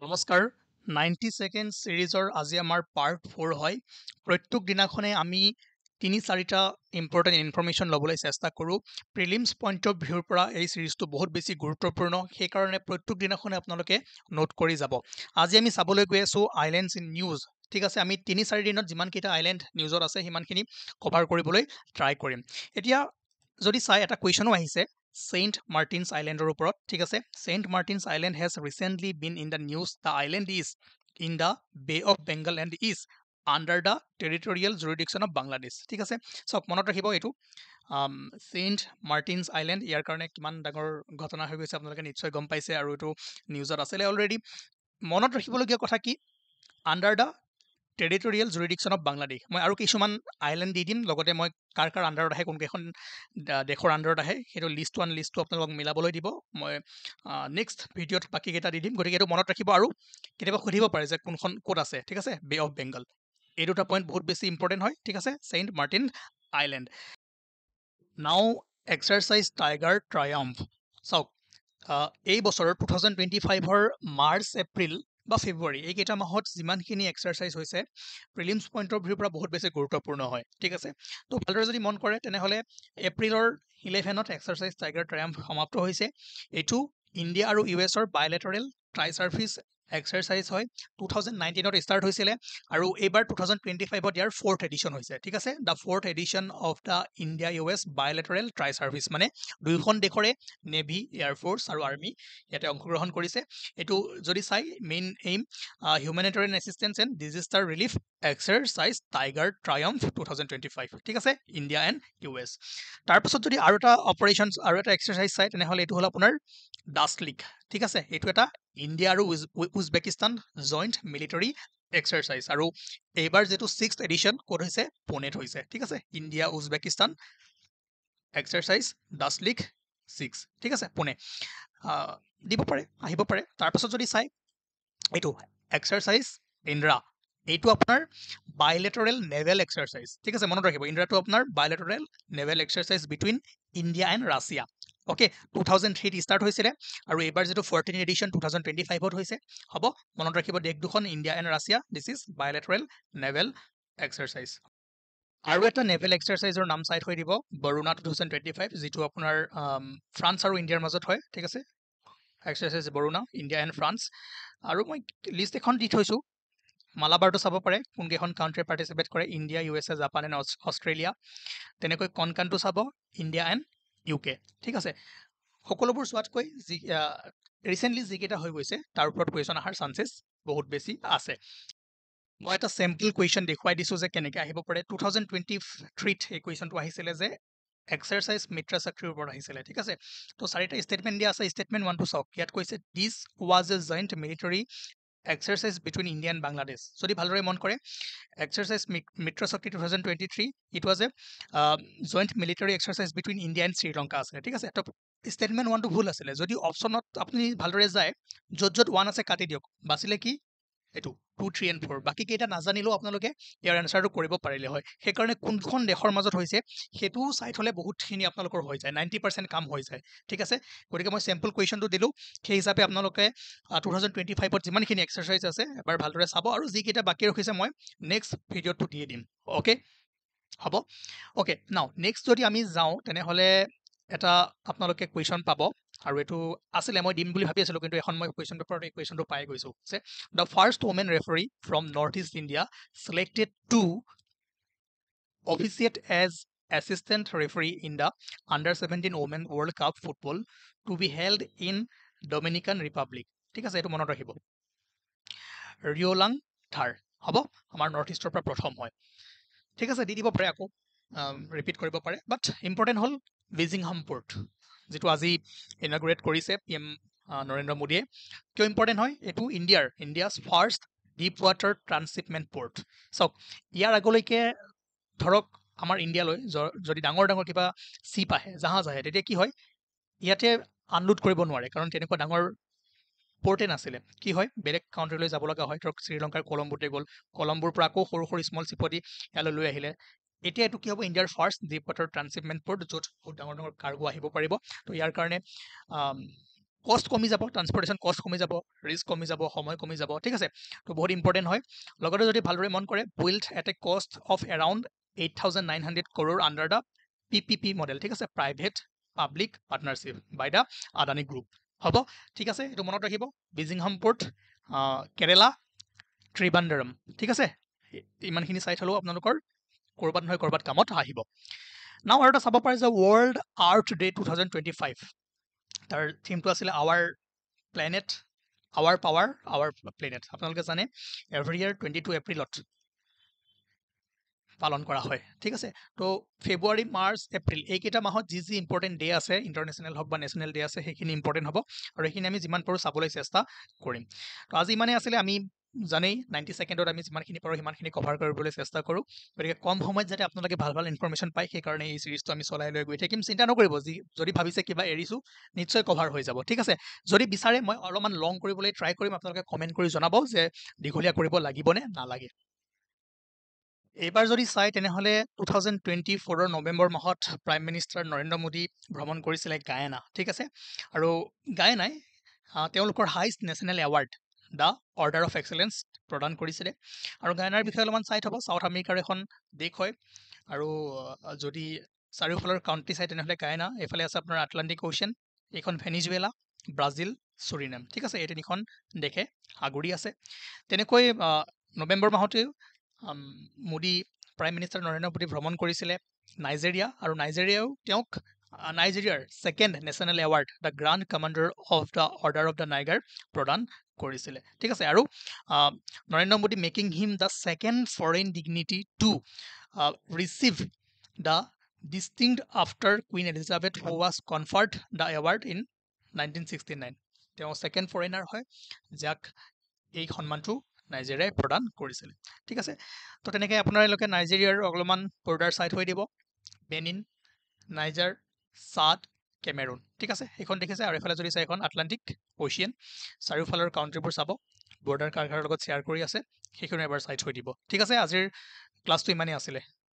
নমস্কাৰ 90 সেকেন্ড সিৰিজৰ আজি আমাৰ পাৰ্ট 4 হয় প্ৰত্যেক দিনাখনে আমি 3-4টা ইম্পৰ্টেন্ট ইনফৰমেশন লবলৈ চেষ্টা কৰো প্ৰিলিমছ পইণ্ট অফ ভিউৰ পৰা এই সিৰিজটো বহুত বেছি গুৰুত্বপূৰ্ণ সেই কাৰণে প্ৰত্যেক দিনাখনে আপোনালোকে নোট কৰি যাব আজি আমি চাবলৈ গৈ আছো আইল্যান্ডছ ইন নিউজ ঠিক আছে আমি 3-4 দিনত যিমান কেইটা আইল্যান্ড নিউজত আছে সিমানখিনি কভাৰ কৰিবলৈ ট্ৰাই কৰিম এতিয়া যদি চাই এটা কুৱেশ্যনো আহিছে Saint Martin's Island ওপৰত ঠিক আছে Saint Martin's Island has recently been in the news the island is in the Bay of Bengal and is under the territorial jurisdiction of Bangladesh ঠিক আছে সব মনত ৰাখিব এইটো Saint Martin's Island ইয়াৰ কাৰণে কিমান ডাঙৰ ঘটনা হৈ গৈছে আপোনালোকে নিশ্চয় গম পাইছে আৰু এইটো নিউজত আছিলে অলৰেডি মনত ৰাখিবলগীয়া কথা কি under the territorial jurisdiction of Bangladesh মই আৰু কিছুমান আইলেণ্ড দি দিম লগতে মই কাৰ কাৰ আণ্ডাৰত আহে কোনকেইখন দেশৰ আণ্ডাৰত আহে সেইটো লিষ্টটো আপোনালোকক মিলাবলৈ দিব মই নেক্সট ভিডিঅ'ত বাকীকেইটা দি দিম গতিকে এইটো মনত ৰাখিব আৰু কেতিয়াবা সুধিব পাৰে যে কোনখন ক'ত আছে ঠিক আছে বে অফ বেংগল এই দুটা পইণ্ট বহুত বেছি ইম্পৰ্টেণ্ট হয় ঠিক আছে চেইণ্ট মাৰ্টিন আইলেণ্ড নাও এক্সাৰচাইজ টাইগাৰ ট্ৰায়াম্ফ চাওক এই বছৰৰ 2025ৰ মাৰ্চ এপ্ৰিল বা ফেব্ৰুৱাৰী এইকেইটা মাহত যিমানখিনি এক্সাৰচাইজ হৈছে প্ৰিলিমছ পইণ্ট অফ ভিউৰ পৰা বহুত বেছি গুৰুত্বপূৰ্ণ হয় ঠিক আছে তো ভালদৰে যদি মন কৰে তেনেহ'লে এপ্ৰিলৰ 11ত এক্সাৰচাইজ টাইগাৰ ট্ৰায়াম্ফ সমাপ্ত হৈছে এইটো ইণ্ডিয়া আৰু ইউএছৰ বাইলেটাৰেল ট্ৰাই চাৰ্ভিচ এক্সাৰচাইজ হয় 2019ত ষ্টাৰ্ট হৈছিলে আৰু এইবাৰ 2025ত ইয়াৰ 4th এডিশ্যন হৈছে ঠিক আছে the 4th edition of the India US bilateral tri services মানে দুয়োখন দেশৰে নেভি এয়াৰফ'ৰ্চ আৰু আৰ্মি ইয়াতে অংশগ্ৰহণ কৰিছে এইটো যদি চাই main aim humanitarian assistance and disaster relief exercise tiger triumph 2025 ঠিক আছে ইণ্ডিয়া এণ্ড ইউএছ তাৰপাছত যদি আৰু এটা অপাৰেশ্যনছ আৰু এটা এক্সাৰচাইজ চাই তেনেহ'লে এইটো হ'ল আপোনাৰ ডাষ্টলিক ঠিক আছে এইটো এটা ইণ্ডিয়া আৰু উজবেকিস্তান জইণ্ট মিলিটাৰী এক্সাৰচাইজ আৰু এইবাৰ যেটো 6th এডিশ্যন ক'ত হৈছে পুনেত হৈছে ঠিক আছে ইণ্ডিয়া উজবেকিস্তান এক্সাৰচাইজ ডাষ্টলিক 6 ঠিক আছে পুনে দিব পাৰে আহিব পাৰে তাৰপাছত যদি চাই এইটো এক্সাৰচাইজ ইন্দ্ৰা এইটো আপোনাৰ বাইলেটাৰেল নেভেল এক্সাৰচাইজ ঠিক আছে মনত ৰাখিব ইন্দ্ৰাটো আপোনাৰ bilateral naval exercise between India and Russia okay 2003 start হৈছিলে আৰু এইবাৰ যেটো 14th এডিশ্যন 2025ত হৈছে হ'ব মনত ৰাখিব দেশ দুখন India and Russia this is bilateral naval exercise আৰু এটা নেভেল এক্সাৰচাইজৰ নাম চাই থৈ দিব বৰুণা 2025 যেটো আপোনাৰ ফ্ৰান্স আৰু ইণ্ডিয়াৰ মাজত হয় ঠিক আছে exercise Varuna India and France আৰু মই লিষ্ট এখন দি থৈছোঁ মালাবাৰটো চাব পাৰে কোনকেইখন কাউণ্ট্ৰি পাৰ্টিচিপেট কৰে India U S A Japan and Australia তেনেকৈ কনকানটো চাব ইণ্ডিয়া এণ্ড ইউ কে ঠিক আছে সকলোবোৰ চোৱাতকৈ যি ৰিচেণ্টলি যিকেইটা হৈ গৈছে তাৰ ওপৰত কুৱেশ্যন অহাৰ চান্সেছ বহুত বেছি আছে মই এটা চেম্পল কুৱেশ্যন দেখুৱাই দিছোঁ যে কেনেকৈ আহিব পাৰে 2023ত এই কুৱেশ্যনটো আহিছিলে যে এক্সাৰচাইজ মিত্ৰা শক্তিৰ ওপৰত আহিছিলে ঠিক আছে তো চাৰিটা ষ্টেটমেণ্ট দিয়া আছে ষ্টেটমেণ্ট 1 টো চাওক ইয়াত কৈছে দিছ was a joint military exercise between India and Bangladesh যদি ভালদৰে মন কৰে এক্সাৰচাইজ মিত্ৰ শক্তি 2023 it was a joint military exercise between India and Sri Lanka আছিলে ঠিক আছে তো ষ্টেটমেণ্ট 1 টো ভুল আছিলে যদি অপশ্যনত আপুনি ভালদৰে যায় য'ত 1 আছে কাটি দিয়ক বাচিলে কি এইটো 2 3 and 4 বাকি কেইটা নাজানিলেও আপোনালোকে ইয়াৰ এনসাৰটো কৰিব পাৰিলে হয় সেইকাৰণে কোনখন দেশৰ মাজত হৈছে সেইটো চাই থলে বহুতখিনি আপোনালোকৰ হৈ যায় 90% কাম হৈ যায় ঠিক আছে গতিকে মই চেম্পল কুৱেশ্যনটো দিলোঁ সেই হিচাপে আপোনালোকে 2025ত যিমানখিনি এক্সাৰচাইজ আছে এবাৰ ভালদৰে চাব আৰু যিকেইটা বাকী ৰখিছে মই নেক্সট ভিডিঅ'টো দিয়ে দিম অ'কে হ'ব অ'কে নাও নেক্সট যদি আমি যাওঁ তেনেহ'লে এটা আপোনালোকে কুৱেশ্যন পাব আৰু এইটো আছিলে মই দিম বুলি ভাবি আছিলোঁ কিন্তু এখন মই কুৱেশ্যন পেপাৰত এই কুৱেশ্যনটো পাই গৈছোঁ যে the first women referee from North East India selected to officiate as assistant referee in the under-17 women World Cup football to be held in Dominican Republic ঠিক আছে এইটো মনত ৰাখিব ৰিঅ'লাং থাৰ হ'ব আমাৰ নৰ্থ ইষ্টৰ পৰা প্ৰথম হয় ঠিক আছে দি দিব পাৰে আকৌ ৰিপিট কৰিব পাৰে বাট ইম্পৰ্টেণ্ট হ'ল বেজিংহাম পোৰ্ট যেটো আজি ইনাগুৰেট কৰিছে PM নৰেন্দ্ৰ মোদীয়ে কিয় ইম্পৰ্টেণ্ট হয় এইটো India's first deep water transshipment port চাওক ইয়াৰ আগলৈকে ধৰক আমাৰ ইণ্ডিয়ালৈ যদি ডাঙৰ কিবা চিপ আহে জাহাজ আহে তেতিয়া কি হয় ইয়াতে আনলোড কৰিব নোৱাৰে কাৰণ তেনেকুৱা ডাঙৰ পোৰ্টে নাছিলে কি হয় বেলেগ কাউণ্ট্ৰিলৈ যাব লগা হয় ধৰক শ্ৰীলংকাৰ কলম্বোতে গ'ল কলম্বোৰ পৰা আকৌ সৰু স্মল চিপদি ইয়ালৈ লৈ আহিলে এতিয়া এইটো কি হ'ব ইণ্ডিয়াৰ first deep water transshipment port য'ত বহুত ডাঙৰ কাৰ্গো আহিব পাৰিব তো ইয়াৰ কাৰণে কষ্ট কমি যাব, ট্ৰান্সপৰ্টেশ্যন কষ্ট কমি যাব, ৰিস্ক কমি যাব, সময় কমি যাব, ঠিক আছে। তো বহুত ইম্পৰ্টেণ্ট হয়। লগতে যদি ভালদৰে মন কৰে, build at a cost of around 8,900 crore under the PPP model, ঠিক আছে, private public partnership by the Adani group. হ'ব, ঠিক আছে, এইটো মনত ৰাখিব। বিজিংহাম পোৰ্ট, কেৰেলা, ত্ৰিবান্দৰম, ঠিক আছে। ইমানখিনি চাই থ'লেও আপোনালোকৰ ক'ৰবাত নহয় ক'ৰবাত কামত আহিব। নাও আৰু এটা চাব পাৰে যে ৱৰ্ল্ড আৰ্থ ডে 2025, তাৰ থিমটো আছিলে our planet, our power, our planet. আপোনালোকে জানে এভৰি ইয়াৰ 22 এপ্ৰিলত পালন কৰা হয়, ঠিক আছে। তো ফেব্ৰুৱাৰী, মাৰ্চ, এপ্ৰিল এইকেইটা মাহত যি যি ইম্পৰ্টেণ্ট ডে আছে, ইণ্টাৰনেশ্যনেল হওক বা নেশ্যনেল ডে আছে, সেইখিনি ইম্পৰ্টেণ্ট হ'ব আৰু সেইখিনি আমি যিমান পাৰোঁ চাবলৈ চেষ্টা কৰিম। তো আজি ইমানেই আছিলে। আমি জানেই 90 ছেকেণ্ডত আমি যিমানখিনি পাৰোঁ সিমানখিনি কভাৰ কৰিবলৈ চেষ্টা কৰোঁ। গতিকে কম সময়ত যাতে আপোনালোকে ভাল ভাল ইনফৰমেশ্যন পায়, সেইকাৰণে এই চিৰিজটো আমি চলাই লৈ গৈ থাকিম। চিন্তা নকৰিব, যদি ভাবিছে কিবা এৰিছোঁ, নিশ্চয় কভাৰ হৈ যাব, ঠিক আছে। যদি বিচাৰে মই অলপমান লং কৰিবলৈ ট্ৰাই কৰিম, আপোনালোকে কমেণ্ট কৰি জনাব যে দীঘলীয়া কৰিব লাগিবনে নালাগে। এইবাৰ যদি চাই তেনেহ'লে 2024 নৱেম্বৰ মাহত প্ৰাইম মিনিষ্টাৰ নৰেন্দ্ৰ মোদী ভ্ৰমণ কৰিছিলে গায়ানা, ঠিক আছে। আৰু গায়ানাই তেওঁলোকৰ highest national award the order of excellence প্ৰদান কৰিছিলে। আৰু গায়ানাৰ বিষয়ে অলপমান চাই থ'ব, চাউথ আমেৰিকাৰ এখন দেশ হয়। আৰু যদি চাৰিওফালৰ কাউণ্ট্ৰি চাই তেনেহ'লে গায়ানা, এইফালে আছে আপোনাৰ আটলাণ্টিক অ'চিয়ান, এইখন ভেনিজুৱেলা, ব্ৰাজিল, চুৰিনাম, ঠিক আছে। এই তিনিখন দেশে আগুৰি আছে। তেনেকৈ নৱেম্বৰ মাহতেও মোদী, প্ৰাইম মিনিষ্টাৰ নৰেন্দ্ৰ মোদী ভ্ৰমণ কৰিছিলে নাইজেৰিয়া, আৰু নাইজেৰিয়াও তেওঁক নাইজেৰিয়াৰ second national award the grand commander of the order of the Niger প্ৰদান কৰিছিলে, ঠিক আছে। আৰু Narendra Modi making him the second foreign dignity to receive the distinct after Queen Elizabeth who was conferred the award in 1969। তেওঁ second foreigner হয় যাক এই সন্মানটো নাইজেৰিয়াই প্ৰদান কৰিছিলে, ঠিক আছে। তো তেনেকৈ আপোনালোকে নাইজেৰিয়াৰ অলপমান বৰ্ডাৰ চাই থৈ দিব, বেনিন, নাইজাৰ, চাদ, কেমেৰুন, ঠিক আছে। সেইখন দেখিছে। আৰু এইফালে যদি চাই এখন আটলাণ্টিক অ'চিয়ান, চাৰিওফালৰ কাউণ্ট্ৰিবোৰ চাব, বৰ্ডাৰ কাৰ কাৰ লগত শ্বেয়াৰ কৰি আছে, সেইখিনি এবাৰ চাই থৈ দিব, ঠিক আছে। আজিৰ ক্লাছটো ইমানেই আছিলে।